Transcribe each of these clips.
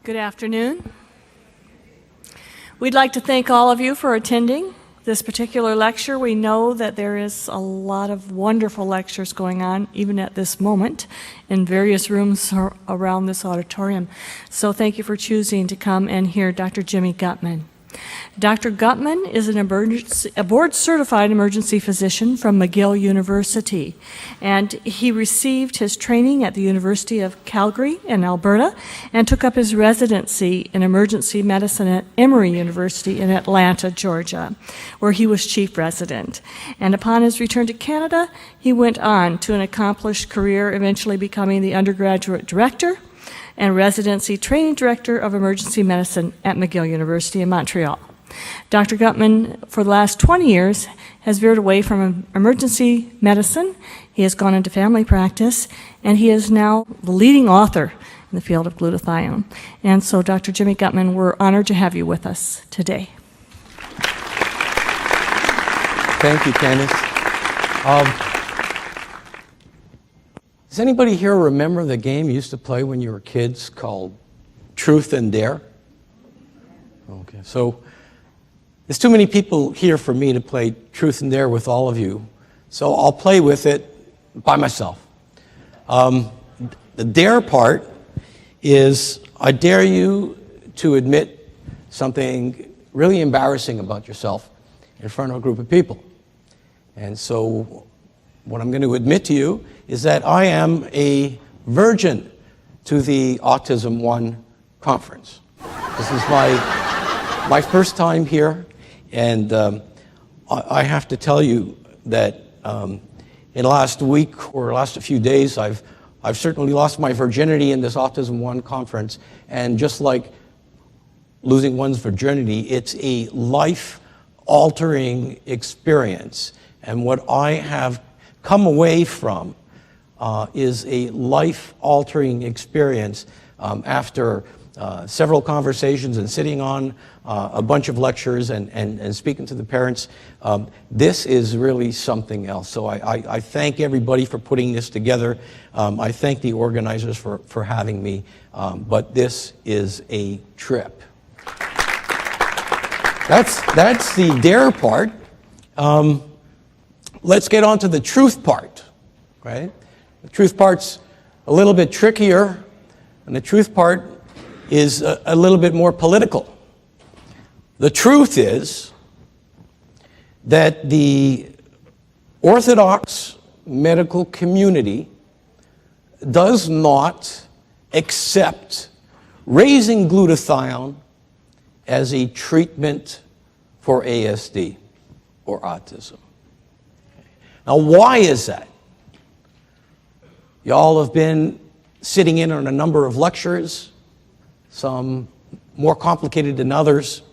Good afternoon. We'd like to thank all of you for attending this particular lecture. We know that there is a lot of wonderful lectures going on, even at this moment, in various rooms around this auditorium. So thank you for choosing to come and hear Dr. Jimmy Gutman. Dr. Gutman is a board-certified emergency physician from McGill University, and he received his training at the University of Calgary in Alberta and took up his residency in emergency medicine at Emory University in Atlanta, Georgia, where he was chief resident. And upon his return to Canada, he went on to an accomplished career, eventually becoming the undergraduate director and residency training director of emergency medicine at McGill University in Montreal. Dr. Gutman, for the last 20 years, has veered away from emergency medicine. He has gone into family practice, and he is now the leading author in the field of glutathione. And so, Dr. Jimmy Gutman, we're honored to have you with us today. Thank you, Candace. Does anybody here remember the game you used to play when you were kids called Truth and Dare? Okay, so there's too many people here for me to play Truth and Dare with all of you, so I'll play with it by myself. The dare part is I dare you to admit something really embarrassing about yourself in front of a group of people. And so what I'm going to admit to you is that I am a virgin to the Autism 1 conference. This is my first time here, and I have to tell you that in the last week or last few days, I've certainly lost my virginity in this Autism 1 conference, and just like losing one's virginity, it's a life-altering experience. And what I have come away from is a life-altering experience after several conversations and sitting on a bunch of lectures and speaking to the parents. This is really something else. So I thank everybody for putting this together. I thank the organizers for having me, but this is a trip. That's the dare part. Let's get on to the truth part, right? The truth part's a little bit trickier, and the truth part is a little bit more political. The truth is that the Orthodox medical community does not accept raising glutathione as a treatment for ASD or autism. Now, why is that? Y'all have been sitting in on a number of lectures, some more complicated than others,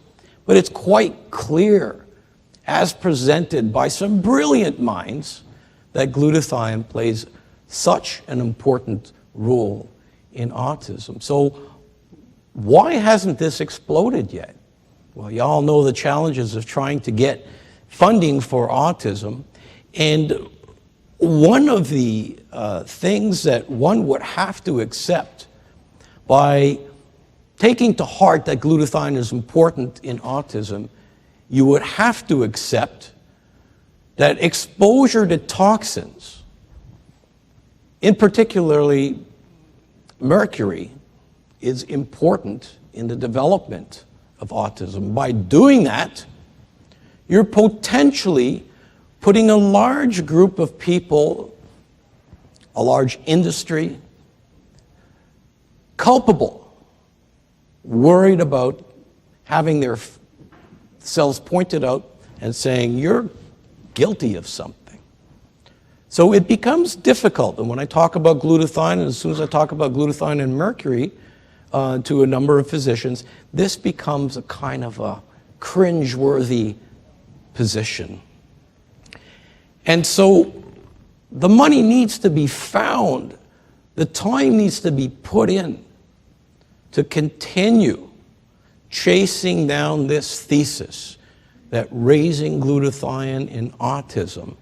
but it's quite clear, as presented by some brilliant minds, that glutathione plays such an important role in autism. So why hasn't this exploded yet? Well, y'all know the challenges of trying to get funding for autism. And one of the things that one would have to accept by taking to heart that glutathione is important in autism, you would have to accept that exposure to toxins, in particularly mercury, is important in the development of autism. By doing that, you're potentially putting a large group of people, a large industry, culpable, worried about having their cells pointed out and saying, you're guilty of something. So it becomes difficult. And when I talk about glutathione, and as soon as I talk about glutathione and mercury to a number of physicians, this becomes a kind of a cringe-worthy position. And so the money needs to be found, the time needs to be put in to continue chasing down this thesis that raising glutathione in autism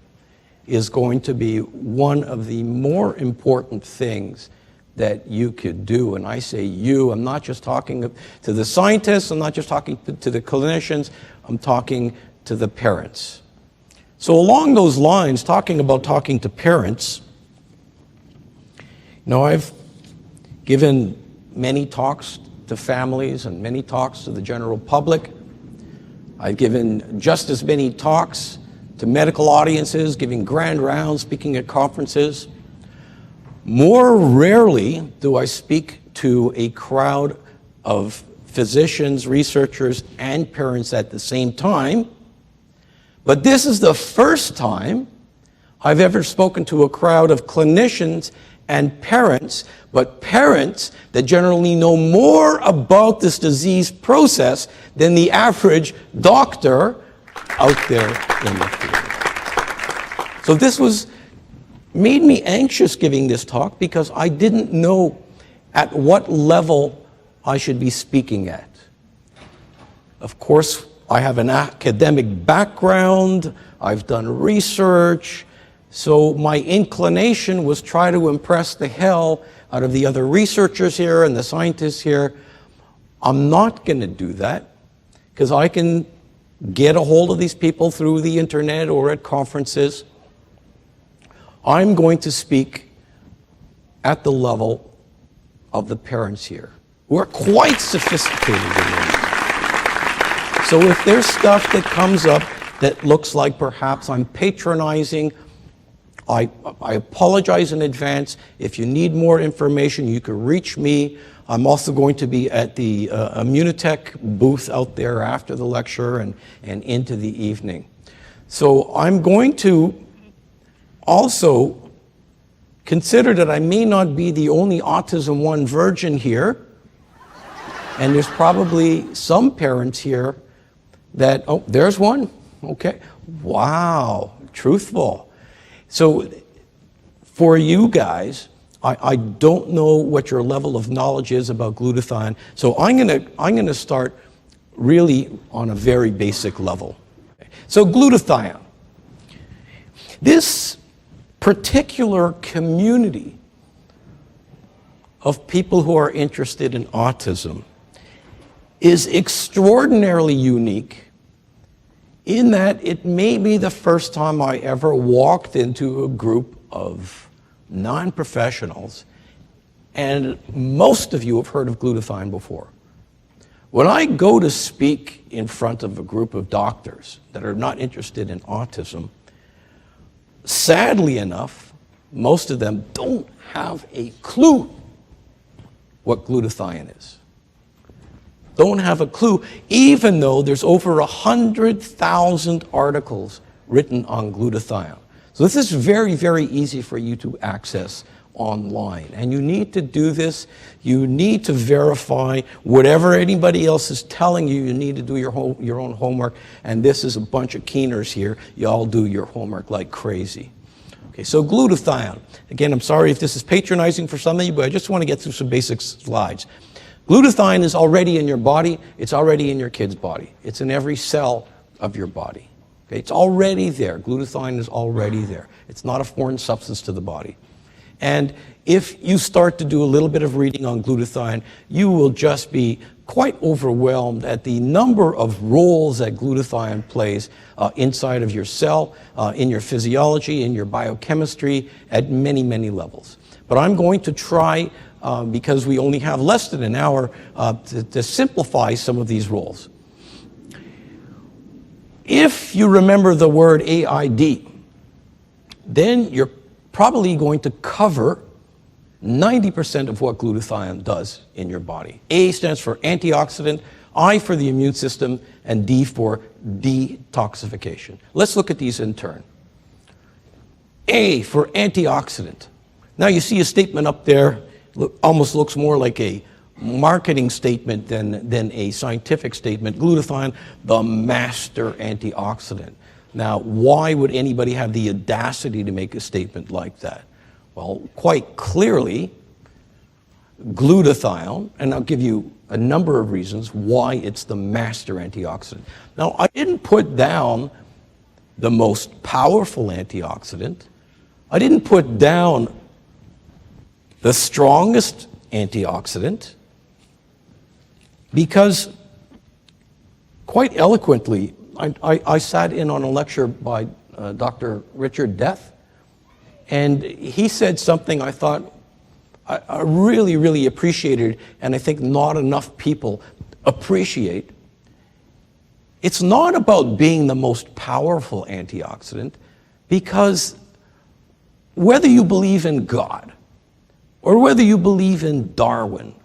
is going to be one of the more important things that you could do. And I say you, I'm not just talking to the scientists, I'm not just talking to the clinicians, I'm talking to the parents. So along those lines, talking to parents, I've given many talks to families and many talks to the general public. I've given just as many talks to medical audiences, giving grand rounds, speaking at conferences. More rarely do I speak to a crowd of physicians, researchers, and parents at the same time. But this is the first time I've ever spoken to a crowd of clinicians and parents, but parents that generally know more about this disease process than the average doctor out there in the field. So this made me anxious giving this talk because I didn't know at what level I should be speaking at. Of course, I have an academic background, I've done research, so my inclination was try to impress the hell out of the other researchers here and the scientists here. I'm not going to do that because I can get a hold of these people through the internet or at conferences. I'm going to speak at the level of the parents here, who are quite sophisticated in their mind. So if there's stuff that comes up that looks like perhaps I'm patronizing, I apologize in advance. If you need more information, you can reach me. I'm also going to be at the Immunotech booth out there after the lecture and into the evening. So I'm going to also consider that I may not be the only Autism 1 virgin here. And there's probably some parents here that, oh, there's one. Okay. Wow. Truthful. So for you guys, I don't know what your level of knowledge is about glutathione. So I'm gonna start really on a very basic level. So glutathione. This particular community of people who are interested in autism is extraordinarily unique in that it may be the first time I ever walked into a group of non-professionals, and most of you have heard of glutathione before. When I go to speak in front of a group of doctors that are not interested in autism, sadly enough, most of them don't have a clue what glutathione is. Don't have a clue, even though there's over 100,000 articles written on glutathione. So this is very, very easy for you to access online. And you need to do this. You need to verify whatever anybody else is telling you. You need to do your own homework. And this is a bunch of keeners here. You all do your homework like crazy. Okay, so glutathione. Again, I'm sorry if this is patronizing for some of you, but I just want to get through some basic slides. Glutathione is already in your body. It's already in your kid's body. It's in every cell of your body. Okay, it's already there. Glutathione is already there. It's not a foreign substance to the body. And if you start to do a little bit of reading on glutathione, you will just be quite overwhelmed at the number of roles that glutathione plays inside of your cell, in your physiology, in your biochemistry, at many, many levels. But I'm going to try, because we only have less than an hour, to simplify some of these roles. If you remember the word AID, then you're probably going to cover 90% of what glutathione does in your body. A stands for antioxidant, I for the immune system, and D for detoxification. Let's look at these in turn. A for antioxidant. Now you see a statement up there, almost looks more like a marketing statement than a scientific statement. Glutathione, the master antioxidant. Now, why would anybody have the audacity to make a statement like that? Well, quite clearly, glutathione, and I'll give you a number of reasons why it's the master antioxidant. Now, I didn't put down the most powerful antioxidant. I didn't put down the strongest antioxidant, because quite eloquently, I sat in on a lecture by Dr. Richard Death, and he said something I thought I really, really appreciated, and I think not enough people appreciate. It's not about being the most powerful antioxidant, because whether you believe in God or whether you believe in Darwin,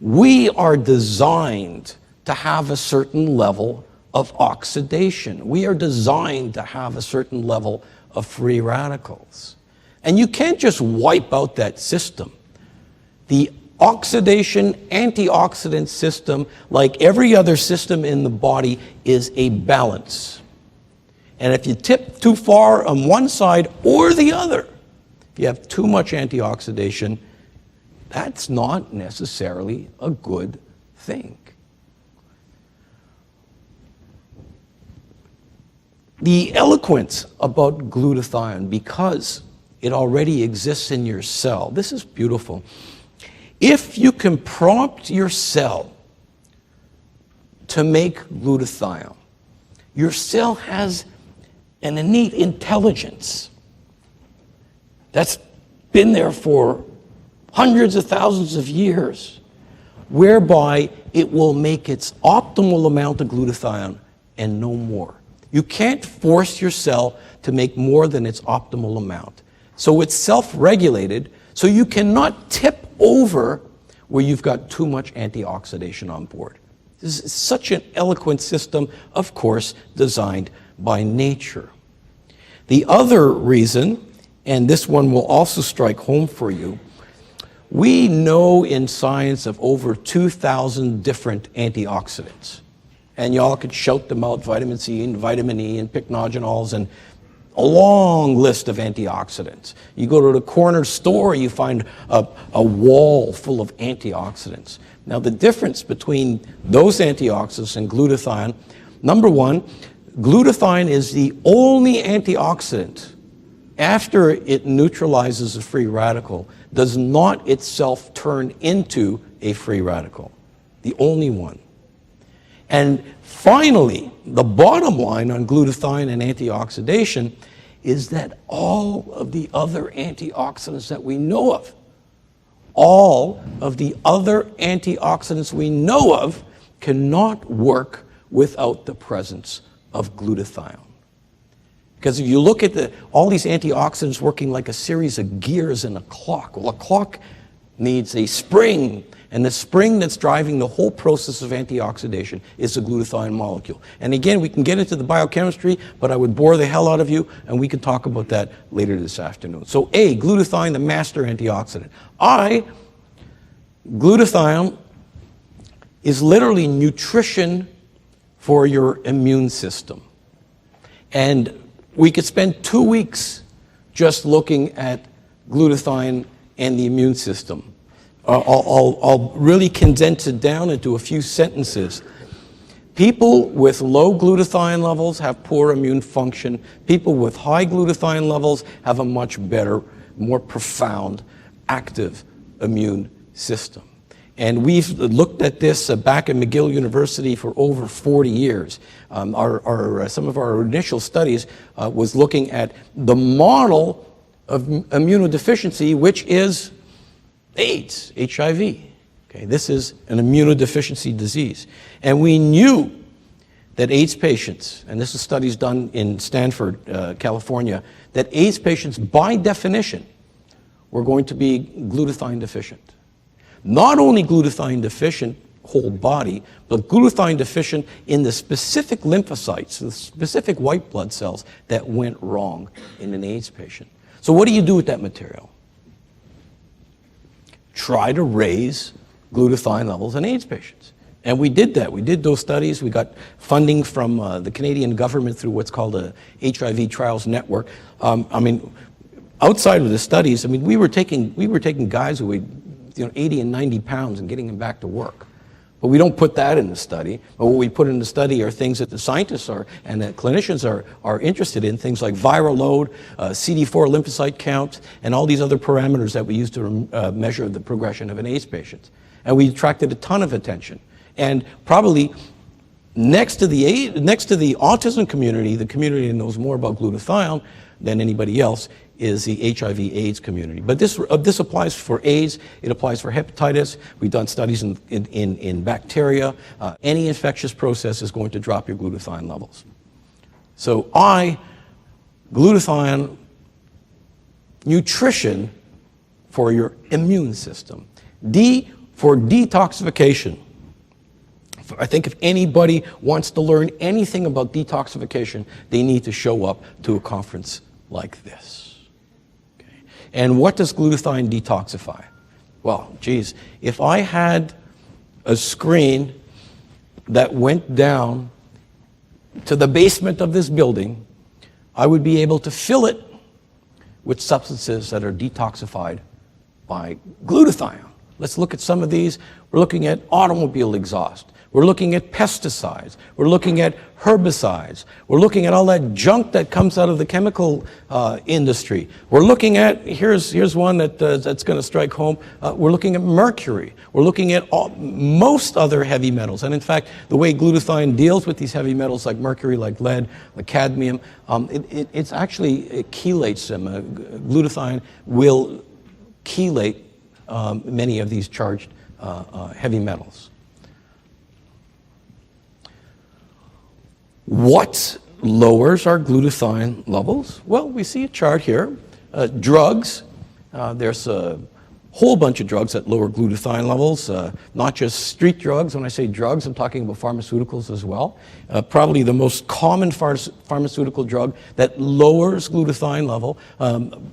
we are designed to have a certain level of oxidation. We are designed to have a certain level of free radicals. And you can't just wipe out that system. The oxidation antioxidant system, like every other system in the body, is a balance. And if you tip too far on one side or the other, if you have too much antioxidation, that's not necessarily a good thing. The eloquence about glutathione, because it already exists in your cell, this is beautiful. If you can prompt your cell to make glutathione, your cell has an innate intelligence that's been there for hundreds of thousands of years, whereby it will make its optimal amount of glutathione and no more. You can't force your cell to make more than its optimal amount. So it's self-regulated, so you cannot tip over where you've got too much antioxidation on board. This is such an eloquent system, of course, designed by nature. The other reason, and this one will also strike home for you, we know in science of over 2,000 different antioxidants. And y'all could shout them out, vitamin C and vitamin E and pycnogenols and a long list of antioxidants. You go to the corner store, you find a wall full of antioxidants. Now the difference between those antioxidants and glutathione, number one, glutathione is the only antioxidant, after it neutralizes a free radical, does not itself turn into a free radical. The only one. And finally, the bottom line on glutathione and antioxidation is that all of the other antioxidants that we know of, all of the other antioxidants we know of cannot work without the presence of glutathione. Because if you look at all these antioxidants working like a series of gears in a clock, well, a clock needs a spring, and the spring that's driving the whole process of antioxidation is the glutathione molecule. And again, we can get into the biochemistry, but I would bore the hell out of you, and we can talk about that later this afternoon. So A, glutathione, the master antioxidant. I, glutathione is literally nutrition for your immune system. And we could spend 2 weeks just looking at glutathione and the immune system. I'll really condense it down into a few sentences. People with low glutathione levels have poor immune function. People with high glutathione levels have a much better, more profound, active immune system. And we've looked at this back at McGill University for over 40 years. Some of our initial studies was looking at the model of immunodeficiency, which is AIDS, HIV. Okay, this is an immunodeficiency disease. And we knew that AIDS patients, and this is studies done in Stanford, California, that AIDS patients by definition were going to be glutathione deficient. Not only glutathione deficient whole body, but glutathione deficient in the specific lymphocytes, the specific white blood cells that went wrong in an AIDS patient. So what do you do with that material? Try to raise glutathione levels in AIDS patients. And we did that. We did those studies. We got funding from the Canadian government through what's called a HIV Trials Network. Outside of the studies, we were taking guys who weighed 80 and 90 pounds and getting them back to work. But we don't put that in the study. But what we put in the study are things that the scientists are and that clinicians are interested in, things like viral load, CD4 lymphocyte count, and all these other parameters that we use to measure the progression of an AIDS patient. And we attracted a ton of attention. And probably next to the autism community, the community that knows more about glutathione than anybody else, is the HIV/AIDS community. But this applies for AIDS, it applies for hepatitis. We've done studies in bacteria. Any infectious process is going to drop your glutathione levels. So glutathione nutrition for your immune system. D for detoxification. I think if anybody wants to learn anything about detoxification, they need to show up to a conference like this. And what does glutathione detoxify? Well, geez, if I had a screen that went down to the basement of this building, I would be able to fill it with substances that are detoxified by glutathione. Let's look at some of these. We're looking at automobile exhaust. We're looking at pesticides. We're looking at herbicides. We're looking at all that junk that comes out of the chemical industry. We're looking at, here's one that's going to strike home. We're looking at mercury. We're looking at most other heavy metals. And in fact, the way glutathione deals with these heavy metals like mercury, like lead, like cadmium, it actually chelates them. Glutathione will chelate many of these charged heavy metals. What lowers our glutathione levels? Well, we see a chart here. Drugs, there's a whole bunch of drugs that lower glutathione levels, not just street drugs. When I say drugs, I'm talking about pharmaceuticals as well. Probably the most common pharmaceutical drug that lowers glutathione level,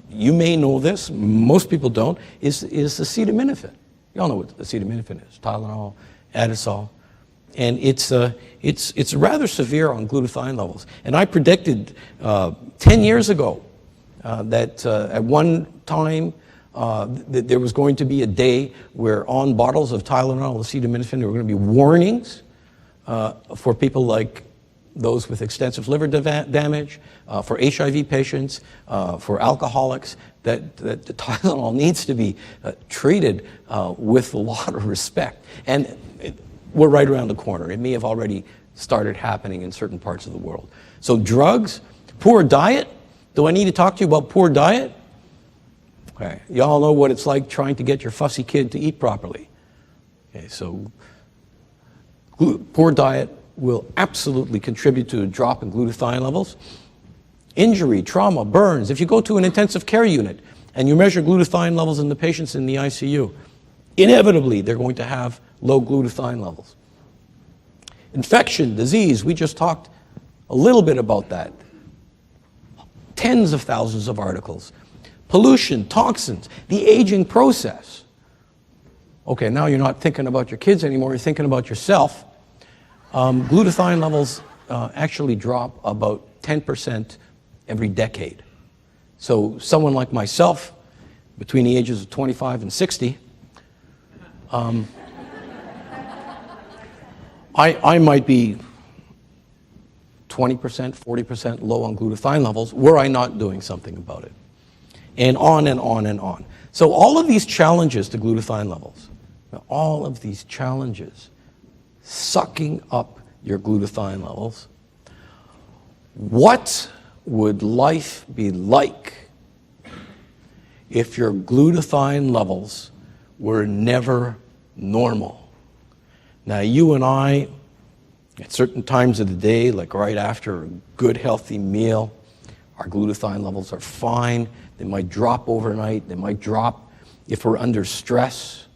you may know this, most people don't, is acetaminophen. You all know what acetaminophen is, Tylenol, Adasol. And it's rather severe on glutathione levels. And I predicted 10 years ago that at one time that there was going to be a day where on bottles of Tylenol, acetaminophen, there were going to be warnings for people like those with extensive liver damage, for HIV patients, for alcoholics, that the Tylenol needs to be treated with a lot of respect. And we're right around the corner. It may have already started happening in certain parts of the world. So drugs, poor diet. Do I need to talk to you about poor diet? Okay, you all know what it's like trying to get your fussy kid to eat properly. Okay, so poor diet will absolutely contribute to a drop in glutathione levels. Injury, trauma, burns. If you go to an intensive care unit and you measure glutathione levels in the patients in the ICU, inevitably they're going to have low glutathione levels. Infection, disease, we just talked a little bit about that. Tens of thousands of articles. Pollution, toxins, the aging process. Okay, now you're not thinking about your kids anymore, you're thinking about yourself. Glutathione levels actually drop about 10% every decade. So someone like myself, between the ages of 25 and 60, I might be 20%, 40% low on glutathione levels were I not doing something about it. And on and on and on. So all of these challenges to glutathione levels, all of these challenges, sucking up your glutathione levels, what would life be like if your glutathione levels were never normal? Now, you and I, at certain times of the day, like right after a good, healthy meal, our glutathione levels are fine. They might drop overnight. They might drop if we're under stress.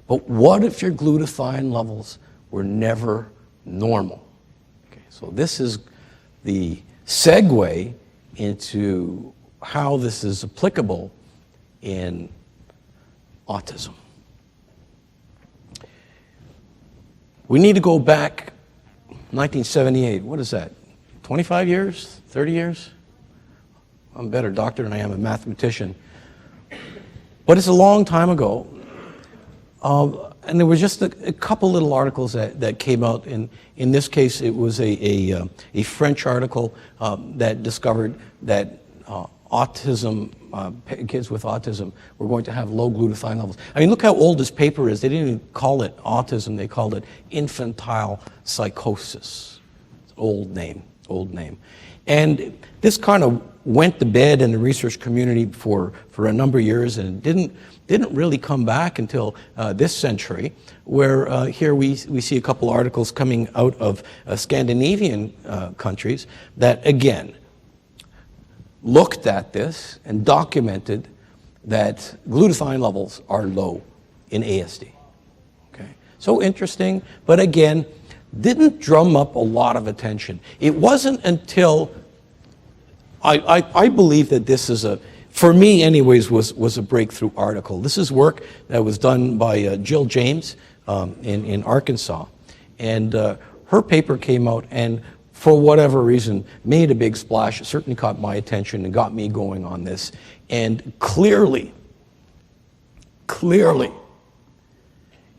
But what if your glutathione levels were never normal? Okay, so this is the segue into how this is applicable in autism. We need to go back 1978. What is that? 25 years? 30 years? I'm a better doctor than I am a mathematician. But it's a long time ago. and there was just a couple little articles that came out. In this case, it was a French article that discovered that autism, kids with autism were going to have low glutathione levels. I mean, look how old this paper is. They didn't even call it autism. They called it infantile psychosis. It's old name. And this kind of went to bed in the research community for a number of years, and didn't really come back until this century, where here we see a couple articles coming out of Scandinavian countries that, again, looked at this and documented that glutathione levels are low in ASD. Okay, so interesting, but again, didn't drum up a lot of attention. It wasn't until I believe that this is for me anyways, was a breakthrough article. This is work that was done by Jill James in Arkansas. And her paper came out and for whatever reason made a big splash. It certainly caught my attention and got me going on this. And clearly,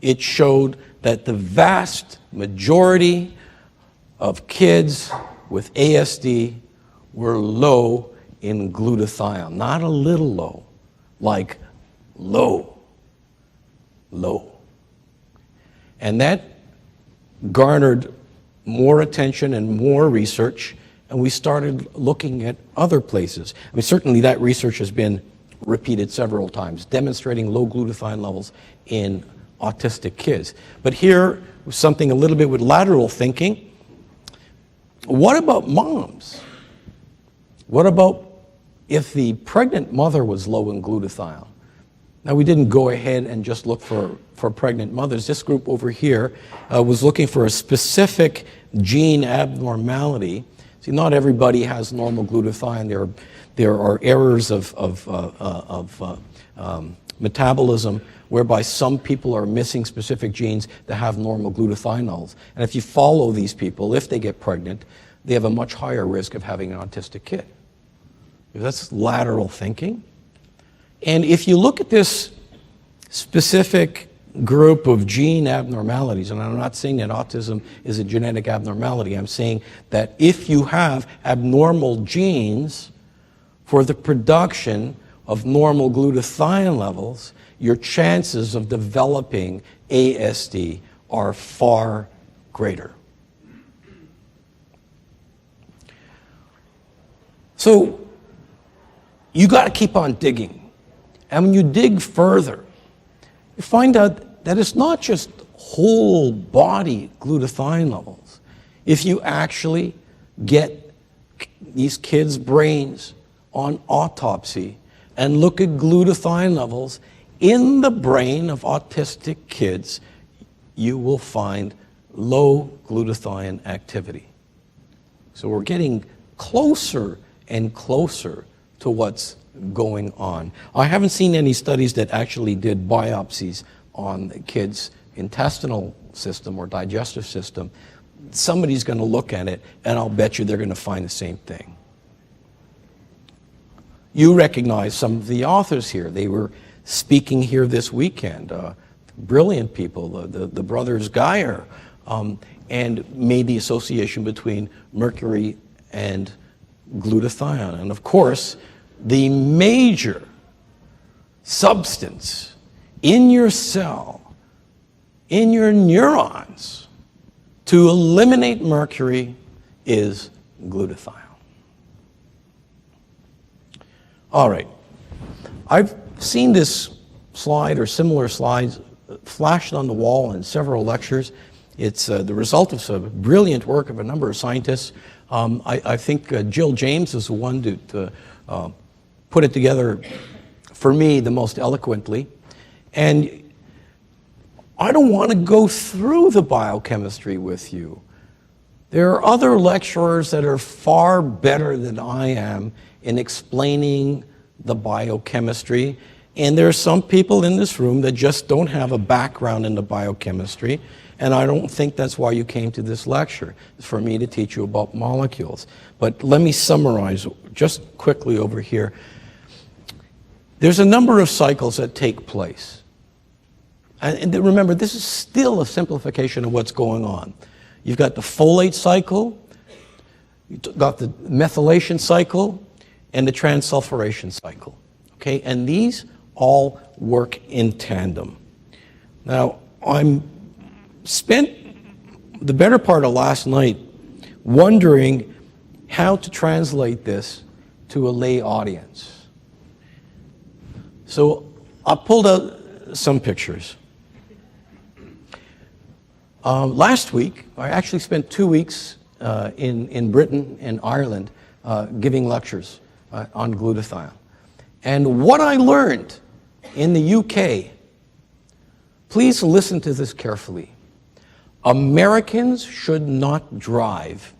it showed that the vast majority of kids with ASD were low in glutathione. Not a little low, like low. And that garnered more attention and more research, and we started looking at other places. I mean, certainly that research has been repeated several times, demonstrating low glutathione levels in autistic kids. But here was something a little bit with lateral thinking. What about moms? What about if the pregnant mother was low in glutathione? Now, we didn't go ahead and just look for pregnant mothers. This group over here was looking for a specific gene abnormality. See, not everybody has normal glutathione. There are errors of metabolism whereby some people are missing specific genes that have normal glutathione levels. And if you follow these people, if they get pregnant, they have a much higher risk of having an autistic kid. That's lateral thinking. And if you look at this specific group of gene abnormalities, and I'm not saying that autism is a genetic abnormality, I'm saying that if you have abnormal genes for the production of normal glutathione levels, your chances of developing ASD are far greater. So you got to keep on digging. And when you dig further, you find out that it's not just whole body glutathione levels. If you actually get these kids' brains on autopsy and look at glutathione levels in the brain of autistic kids, you will find low glutathione activity. So we're getting closer and closer to what's going on. I haven't seen any studies that actually did biopsies on the kids' intestinal system or digestive system. Somebody's going to look at it, and I'll bet you they're going to find the same thing. You recognize some of the authors here. They were speaking here this weekend. Brilliant people, the brothers Geyer, and made the association between mercury and glutathione. And of course, the major substance in your cell, in your neurons, to eliminate mercury is glutathione. All right. I've seen this slide or similar slides flashed on the wall in several lectures. It's the result of some brilliant work of a number of scientists. I think Jill James is the one to put it together, for me, the most eloquently. And I don't want to go through the biochemistry with you. There are other lecturers that are far better than I am in explaining the biochemistry. And there are some people in this room that just don't have a background in the biochemistry. And I don't think that's why you came to this lecture, for me to teach you about molecules. But let me summarize just quickly over here. There's a number of cycles that take place. And remember, this is still a simplification of what's going on. You've got the folate cycle, you've got the methylation cycle, and the transsulfuration cycle. Okay, and these all work in tandem. Now, I'm spent the better part of last night wondering how to translate this to a lay audience. So I pulled out some pictures. Last week, I actually spent 2 weeks in Britain and Ireland giving lectures on glutathione. And what I learned in the UK, please listen to this carefully. Americans should not drive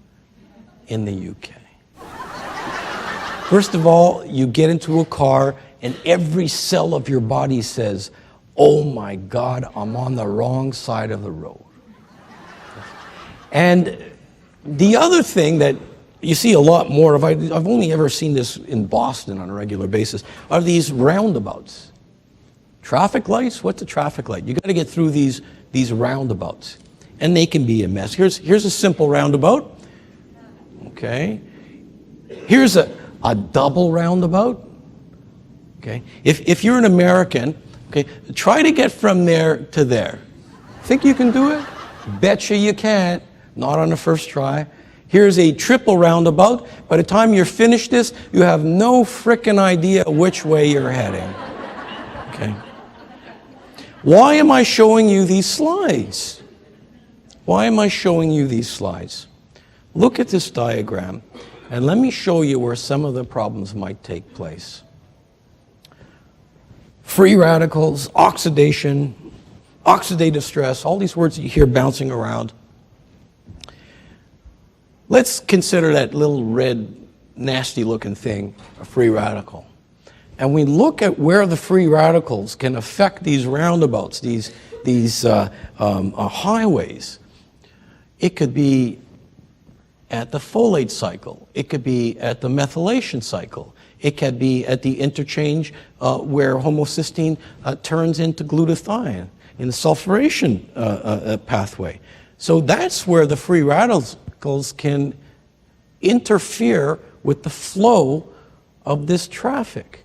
in the UK. First of all, you get into a car and every cell of your body says, oh my God, I'm on the wrong side of the road. And the other thing that you see a lot more of, I've only ever seen this in Boston on a regular basis, are these roundabouts. Traffic lights? What's a traffic light? You got to get through these roundabouts. And they can be a mess. Here's a simple roundabout. Okay. Here's a double roundabout. Okay. If you're an American, okay, try to get from there to there. Think you can do it? Betcha you can't. Not on the first try. Here's a triple roundabout. By the time you're finished this, you have no frickin' idea which way you're heading. Okay. Why am I showing you these slides? Why am I showing you these slides? Look at this diagram, and let me show you where some of the problems might take place. Free radicals, oxidation, oxidative stress, all these words that you hear bouncing around. Let's consider that little red, nasty-looking thing a free radical. And we look at where the free radicals can affect these roundabouts, these highways. It could be at the folate cycle. It could be at the methylation cycle. It could be at the interchange where homocysteine turns into glutathione in the sulfuration pathway. So that's where the free radicals can interfere with the flow of this traffic.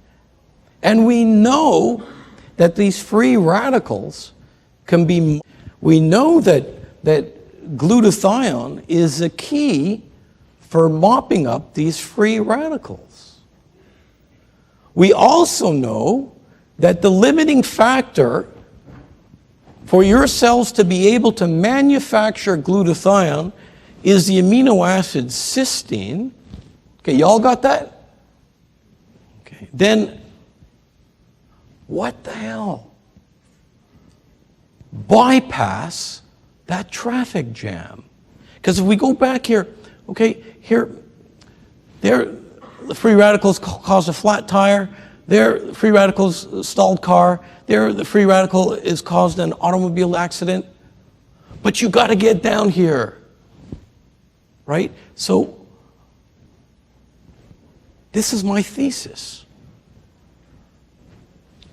And we know that these free radicals can be, we know that glutathione is a key for mopping up these free radicals. We also know that the limiting factor for your cells to be able to manufacture glutathione is the amino acid cysteine. Okay, y'all got that? Okay, then what the hell? Bypass that traffic jam. Because if we go back here, okay, there, the free radicals cause a flat tire. There, the free radicals stalled car. There, the free radical is caused an automobile accident. But you got to get down here, right? So this is my thesis.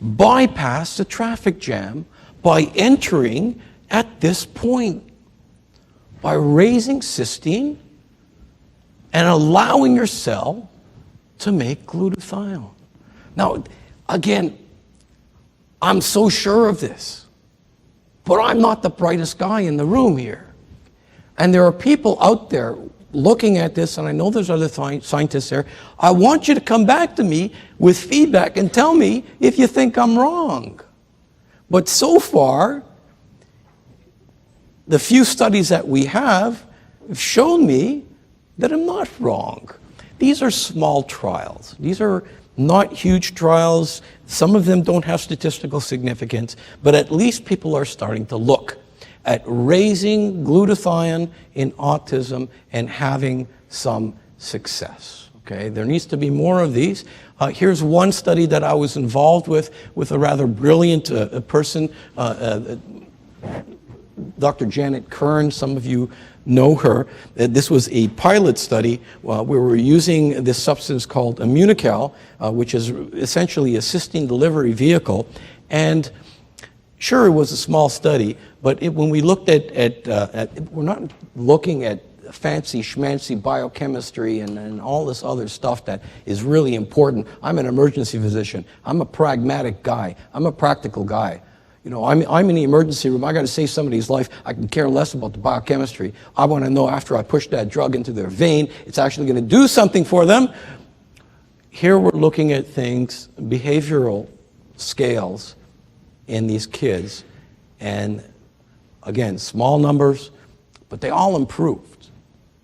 Bypass the traffic jam by entering at this point, by raising cysteine and allowing your cell to make glutathione. Now, again, I'm so sure of this, but I'm not the brightest guy in the room here. And there are people out there looking at this, and I know there's other scientists there. I want you to come back to me with feedback and tell me if you think I'm wrong. But so far, the few studies that we have shown me that I'm not wrong. These are small trials. These are not huge trials. Some of them don't have statistical significance, but at least people are starting to look at raising glutathione in autism and having some success. Okay, there needs to be more of these. Here's one study that I was involved with a rather brilliant person, Dr. Janet Kern. Some of you know her. This was a pilot study where we were using this substance called Immunocal, which is essentially a cysteine delivery vehicle. And Sure, it was a small study, but when we looked we're not looking at fancy schmancy biochemistry and all this other stuff that is really important. I'm an emergency physician. I'm a pragmatic guy. I'm a practical guy. You know, I'm in the emergency room. I got to save somebody's life. I can care less about the biochemistry. I want to know after I push that drug into their vein, it's actually going to do something for them. Here we're looking at things, behavioral scales in these kids, and again, small numbers, but they all improved.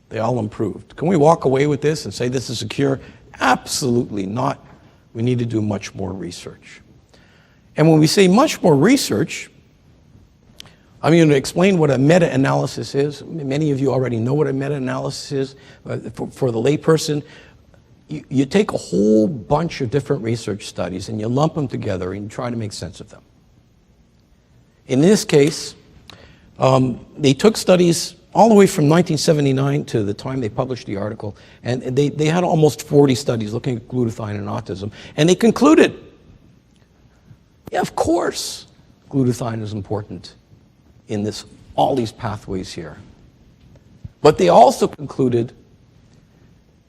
They all improved. Can we walk away with this and say this is a cure? Absolutely not. We need to do much more research. And when we say much more research, I'm going to explain what a meta-analysis is. Many of you already know what a meta-analysis is. For the layperson, you take a whole bunch of different research studies and you lump them together and you try to make sense of them. In this case, they took studies all the way from 1979 to the time they published the article, and they had almost 40 studies looking at glutathione and autism, and they concluded, yeah, of course, glutathione is important in all these pathways here. But they also concluded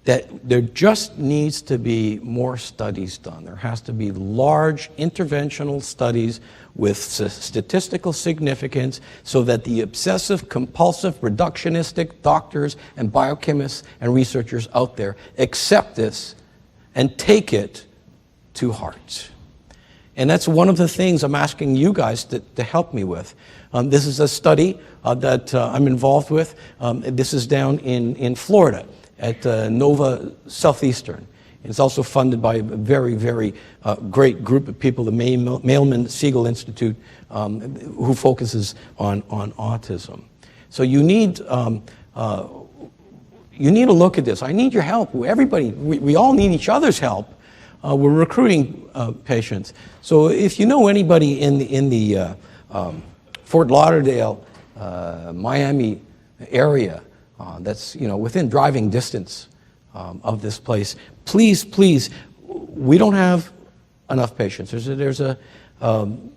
that there just needs to be more studies done. There has to be large interventional studies with statistical significance so that the obsessive, compulsive, reductionistic doctors and biochemists and researchers out there accept this and take it to heart. And that's one of the things I'm asking you guys to help me with. This is a study that I'm involved with. This is down in Florida at Nova Southeastern. It's also funded by a very, very great group of people, the Mailman Siegel Institute, who focuses on autism. So you need to look at this. I need your help. Everybody, we all need each other's help. We're recruiting patients. So if you know anybody in the Fort Lauderdale, Miami area that's within driving distance of this place, please, we don't have enough patients. There's a kind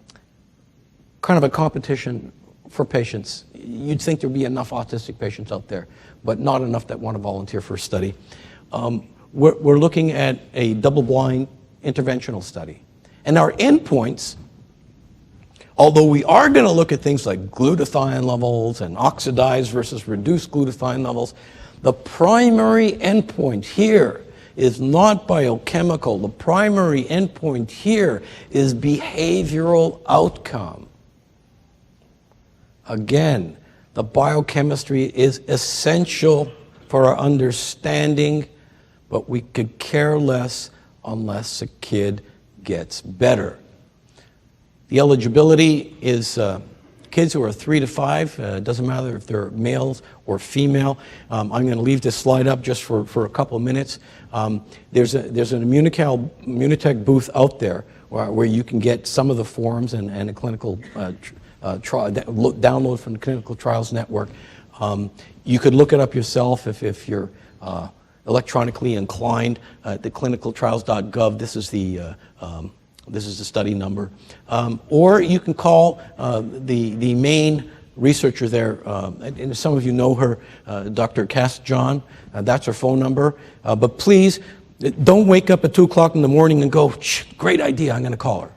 of a competition for patients. You'd think there'd be enough autistic patients out there, but not enough that want to volunteer for a study. We're looking at a double-blind interventional study. And our endpoints, although we are going to look at things like glutathione levels and oxidized versus reduced glutathione levels, the primary endpoint here is not biochemical. The primary endpoint here is behavioral outcome. Again, the biochemistry is essential for our understanding, but we could care less unless a kid gets better. The eligibility is kids who are 3 to 5. It doesn't matter if they're males or female. I'm going to leave this slide up just for a couple of minutes. There's an Immunocal Immunotech booth out there where you can get some of the forms and a clinical download from the Clinical Trials Network. You could look it up yourself if you're electronically inclined at the clinicaltrials.gov. This is the study number. Or you can call the main researcher there, and some of you know her, Dr. Cass John. That's her phone number. But please, don't wake up at 2 o'clock in the morning and go, great idea, I'm going to call her.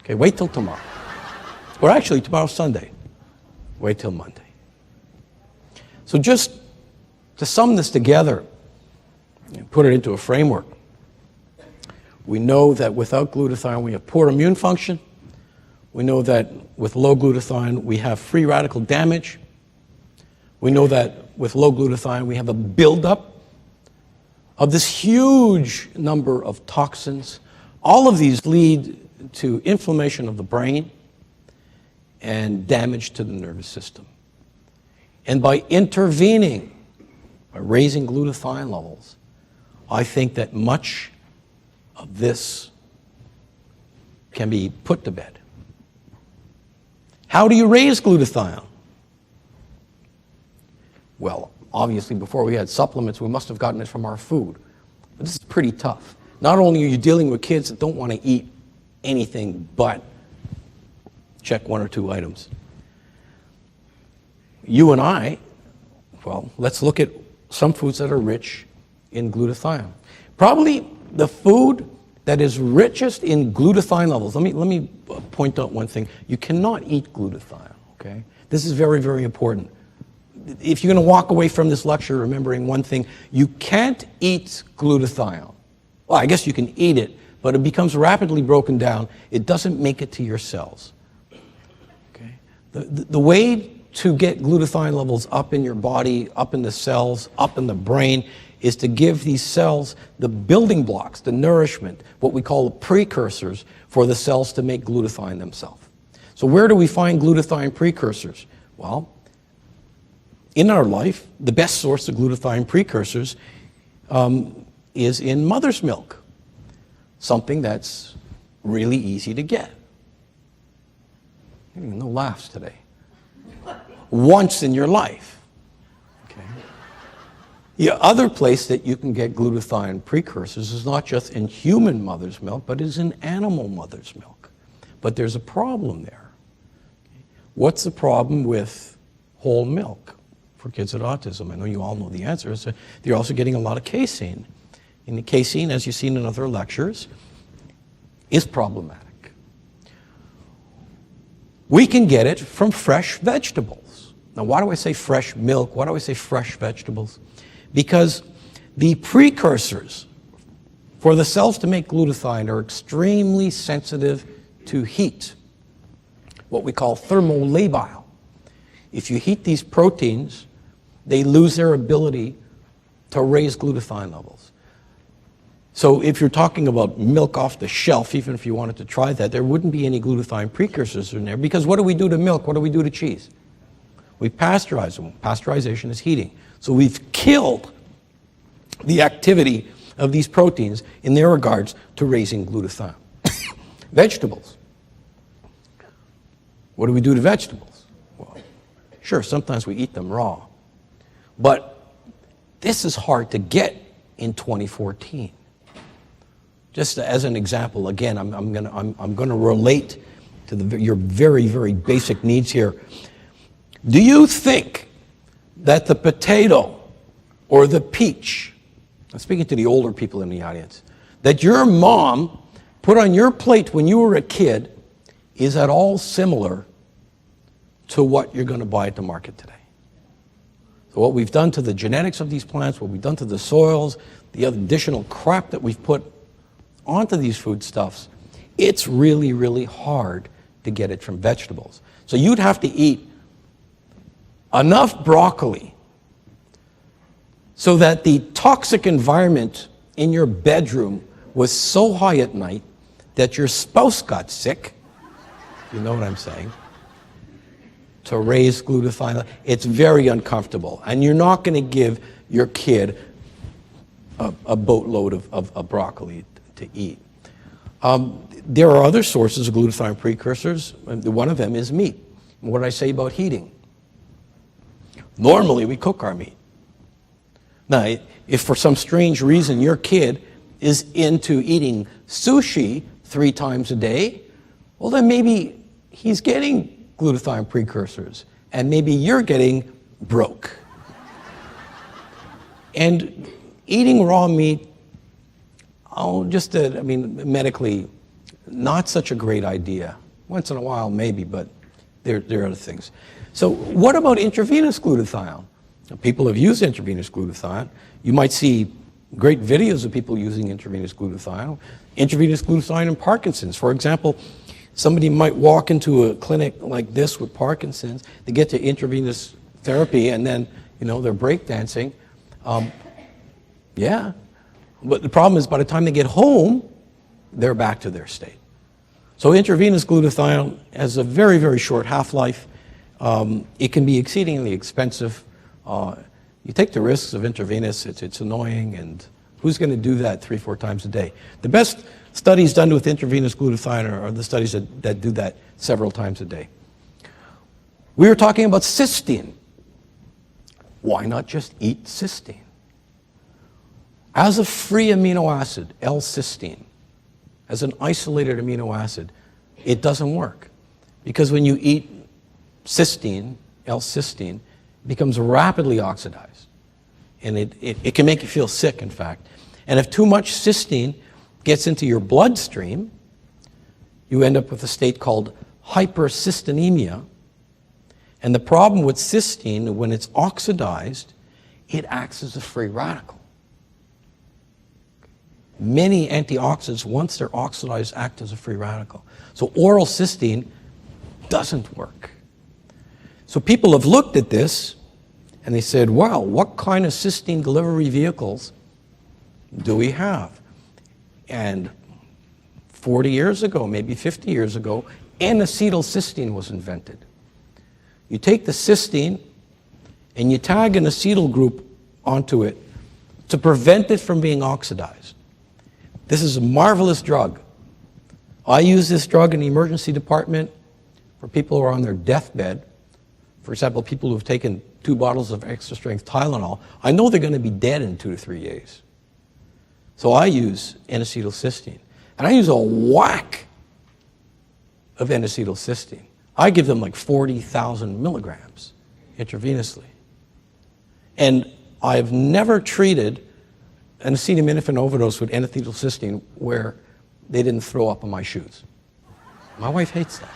Okay, wait till tomorrow. Or actually, tomorrow's Sunday. Wait till Monday. So just to sum this together and put it into a framework, we know that without glutathione, we have poor immune function. We know that with low glutathione, we have free radical damage. We know that with low glutathione, we have a buildup of this huge number of toxins. All of these lead to inflammation of the brain and damage to the nervous system. And by intervening, by raising glutathione levels, I think that much of this can be put to bed. How do you raise glutathione? Well, obviously before we had supplements, we must have gotten it from our food. But this is pretty tough. Not only are you dealing with kids that don't want to eat anything but check one or two items. You and I, well, let's look at some foods that are rich in glutathione. Probably the food that is richest in glutathione levels. Let me point out one thing. You cannot eat glutathione, okay? This is very, very important. If you're going to walk away from this lecture remembering one thing, you can't eat glutathione. Well, I guess you can eat it, but it becomes rapidly broken down. It doesn't make it to your cells. Okay? The way to get glutathione levels up in your body, up in the cells, up in the brain, is to give these cells the building blocks, the nourishment, what we call the precursors for the cells to make glutathione themselves. So where do we find glutathione precursors? Well, in our life, the best source of glutathione precursors is in mother's milk, something that's really easy to get. No laughs today. Once in your life. Okay. The other place that you can get glutathione precursors is not just in human mother's milk, but is in animal mother's milk. But there's a problem there. What's the problem with whole milk for kids with autism? I know you all know the answer. Is that they're also getting a lot of casein. And the casein, as you've seen in other lectures, is problematic. We can get it from fresh vegetables. Now, why do I say fresh milk? Why do I say fresh vegetables? Because the precursors for the cells to make glutathione are extremely sensitive to heat, what we call thermolabile. If you heat these proteins, they lose their ability to raise glutathione levels. So if you're talking about milk off the shelf, even if you wanted to try that, there wouldn't be any glutathione precursors in there, because what do we do to milk? What do we do to cheese? We pasteurize them. Pasteurization is heating. So we've killed the activity of these proteins in their regards to raising glutathione. Vegetables. What do we do to vegetables? Well, sure, sometimes we eat them raw. But this is hard to get in 2014. Just as an example, again, I'm going to relate to your very, very basic needs here. Do you think that the potato or the peach, I'm speaking to the older people in the audience, that your mom put on your plate when you were a kid is at all similar to what you're going to buy at the market today? So what we've done to the genetics of these plants, what we've done to the soils, the additional crap that we've put onto these foodstuffs, it's really, really hard to get it from vegetables. So you'd have to eat enough broccoli so that the toxic environment in your bedroom was so high at night that your spouse got sick, you know what I'm saying, to raise glutathione. It's very uncomfortable. And you're not going to give your kid a boatload of broccoli to eat. There are other sources of glutathione precursors. One of them is meat. And what did I say about heating? Normally, we cook our meat. Now, if for some strange reason your kid is into eating sushi 3 times a day, well, then maybe he's getting glutathione precursors, and maybe you're getting broke. And eating raw meat, medically, not such a great idea. Once in a while, maybe, but there are other things. So what about intravenous glutathione? People have used intravenous glutathione. You might see great videos of people using intravenous glutathione. Intravenous glutathione in Parkinson's. For example, somebody might walk into a clinic like this with Parkinson's, they get to intravenous therapy, and then, they're breakdancing. Yeah. But the problem is by the time they get home, they're back to their state. So intravenous glutathione has a very, very short half-life. It can be exceedingly expensive. You take the risks of intravenous, it's annoying, and who's going to do that 3-4 times a day? The best studies done with intravenous glutathione are the studies that do that several times a day. We were talking about cysteine. Why not just eat cysteine? As a free amino acid, L-cysteine, as an isolated amino acid, it doesn't work. because when you eat cysteine, L-cysteine, it becomes rapidly oxidized. And it can make you feel sick, in fact. And if too much cysteine gets into your bloodstream, you end up with a state called hypercystinemia. And the problem with cysteine, when it's oxidized, it acts as a free radical. Many antioxidants, once they're oxidized, act as a free radical. So oral cysteine doesn't work. So people have looked at this and they said, wow, what kind of cysteine delivery vehicles do we have? And 40 years ago, maybe 50 years ago, N-acetylcysteine was invented. You take the cysteine and you tag an acetyl group onto it to prevent it from being oxidized. This is a marvelous drug. I use this drug in the emergency department for people who are on their deathbed. For example, people who have taken 2 bottles of extra strength Tylenol. I know they're going to be dead in 2 to 3 days. So I use N-acetylcysteine. And I use a whack of N-acetylcysteine. I give them like 40,000 milligrams intravenously. And I've never treated an acetaminophen overdose with N-acetylcysteine where they didn't throw up on my shoes. My wife hates that.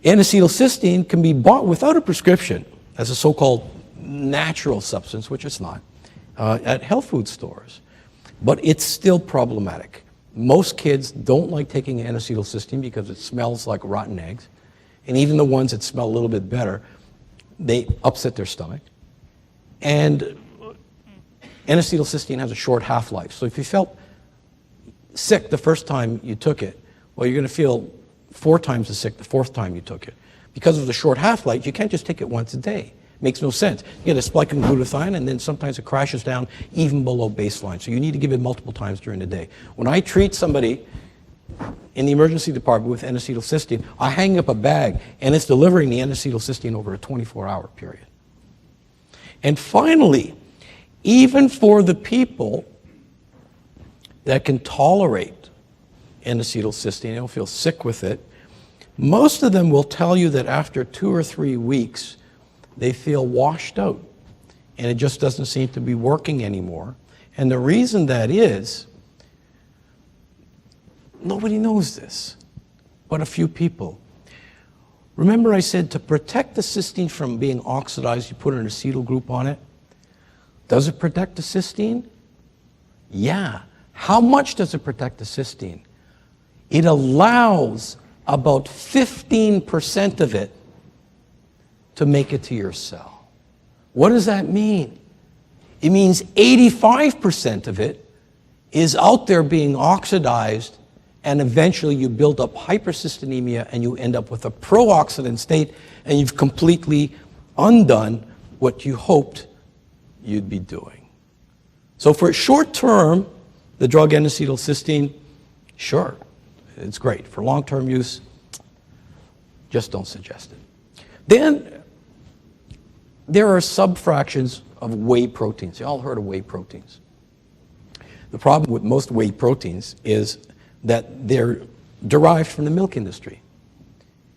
N-acetylcysteine can be bought without a prescription as a so-called natural substance, which it's not, at health food stores. But it's still problematic. Most kids don't like taking N-acetylcysteine because it smells like rotten eggs. And even the ones that smell a little bit better, they upset their stomach. And N-acetylcysteine has a short half-life. So if you felt sick the first time you took it, well, you're going to feel 4 times as sick the 4th time you took it. Because of the short half-life, you can't just take it once a day. It makes no sense. You get a spike in glutathione, and then sometimes it crashes down even below baseline. So you need to give it multiple times during the day. When I treat somebody in the emergency department with N-acetylcysteine, I hang up a bag, and it's delivering the N-acetylcysteine over a 24-hour period. And finally, even for the people that can tolerate N-acetylcysteine, they don't feel sick with it, most of them will tell you that after 2 or 3 weeks, they feel washed out, and it just doesn't seem to be working anymore. And the reason that is, nobody knows this, but a few people. Remember I said to protect the cysteine from being oxidized, you put an acetyl group on it? Does it protect the cysteine? Yeah. How much does it protect the cysteine? It allows about 15% of it to make it to your cell. What does that mean? It means 85% of it is out there being oxidized, and eventually you build up hypercystinemia and you end up with a pro-oxidant state, and you've completely undone what you hoped you'd be doing. So for short term, the drug N-acetylcysteine, sure, it's great. For long-term use, just don't suggest it. Then there are subfractions of whey proteins. You all heard of whey proteins. The problem with most whey proteins is that they're derived from the milk industry.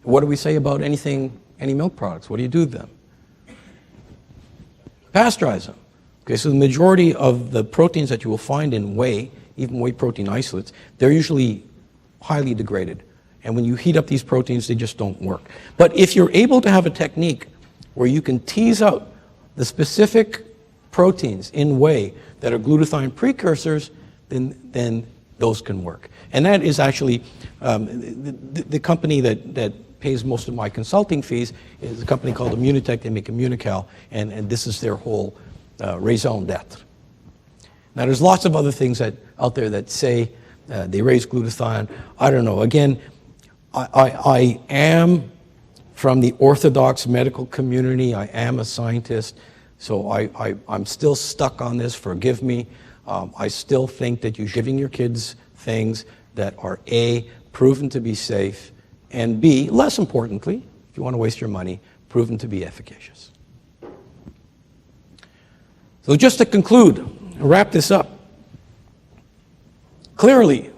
What do we say about any milk products? What do you do with them? Pasteurize them. Okay, so the majority of the proteins that you will find in whey, even whey protein isolates, they're usually highly degraded. And when you heat up these proteins, they just don't work. But if you're able to have a technique where you can tease out the specific proteins in whey that are glutathione precursors, then those can work. And that is actually the company that pays most of my consulting fees is a company called Immunocal. They make Immunocal, and this is their whole raison d'etre. Now, there's lots of other things out there that say they raise glutathione. I don't know. Again, I am from the orthodox medical community. I am a scientist, so I'm still stuck on this. Forgive me. I still think that you're giving your kids things that are A, proven to be safe, and B, less importantly, if you want to waste your money, proven to be efficacious. So just to conclude, wrap this up. Clearly,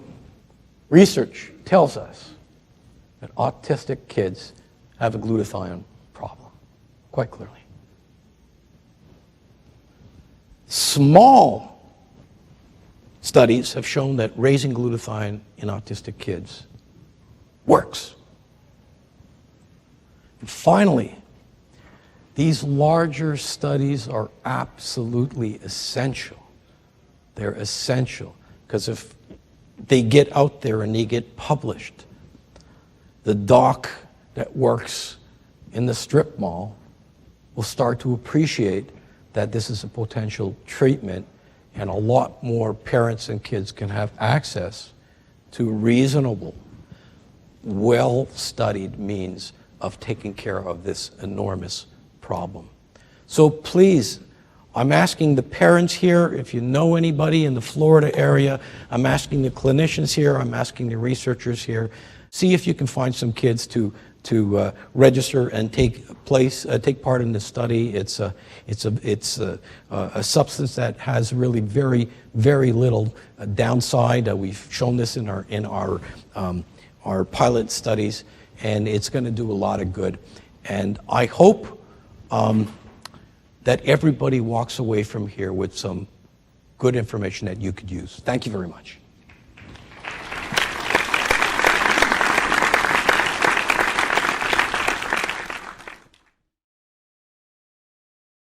research tells us that autistic kids have a glutathione problem, quite clearly. Small studies have shown that raising glutathione in autistic kids works. And finally, these larger studies are absolutely essential. They're essential because if they get out there and they get published, the doc that works in the strip mall will start to appreciate that this is a potential treatment, and a lot more parents and kids can have access to reasonable, well-studied means of taking care of this enormous problem. So please, I'm asking the parents here, if you know anybody in the Florida area, I'm asking the clinicians here, I'm asking the researchers here, see if you can find some kids to register and take part in this study. It's a substance that has really very, very little downside. We've shown this in our pilot studies, and it's going to do a lot of good. And I hope that everybody walks away from here with some good information that you could use. Thank you very much.